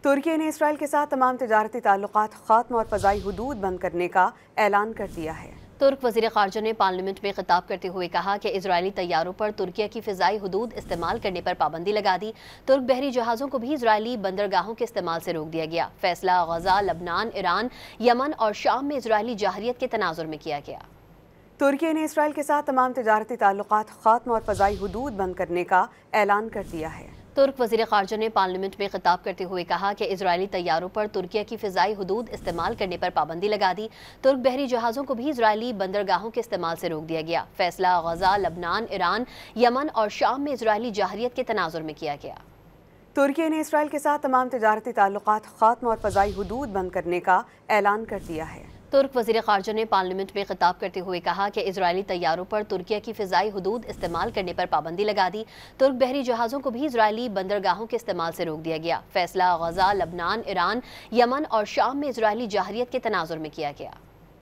ترکی نے اسرائیل کے ساتھ تمام تجارتی تعلقات ختم اور فضائی حدود بند کرنے کا اعلان کر دیا ہے۔ ترک وزیر خارجہ نے پارلیمنٹ میں خطاب کرتے ہوئے کہا کہ اسرائیلی طیاروں پر ترکیہ کی فضائی حدود استعمال کرنے پر پابندی لگا دی۔ ترک بحری جہازوں کو بھی اسرائیلی بندرگاہوں کے استعمال سے روک دیا گیا۔ فیصلہ غزہ، لبنان، ایران، یمن اور شام میں اسرائیلی جارحیت کے تناظر میں کیا گیا۔ ترکی نے اسرائیل کے ساتھ تمام تجارتی تعلقات ختم اور فضائی حدود بند کرنے کا اعلان کر دیا ہے۔ ترک وزیر خارجہ نے پارلیمنٹ میں خطاب کرتے ہوئے کہا کہ اسرائیلی طیاروں پر ترکیہ کی فضائی حدود استعمال کرنے پر پابندی لگا دی۔ ترک بحری جہازوں کو بھی اسرائیلی بندرگاہوں کے استعمال سے روک دیا گیا۔ فیصلہ غزہ، لبنان، ایران، یمن اور شام میں اسرائیلی جارحیت کے تناظر میں کیا گیا۔ ترکی نے اسرائیل کے ساتھ تمام تجارتی تعلقات ختم اور فضائی حدود بند کرنے کا اعلان کر دیا ہے۔ ترک وزیر خارجہ نے پارلیمنٹ میں خطاب کرتے ہوئے کہا کہ اسرائیلی طیاروں پر ترکیہ کی فضائی حدود استعمال کرنے پر پابندی لگا دی۔ ترک بحری جہازوں کو بھی اسرائیلی بندرگاہوں کے استعمال سے روک دیا گیا۔ فیصلہ غزہ، لبنان، ایران، یمن اور شام میں اسرائیلی جارحیت کے تناظر میں کیا گیا۔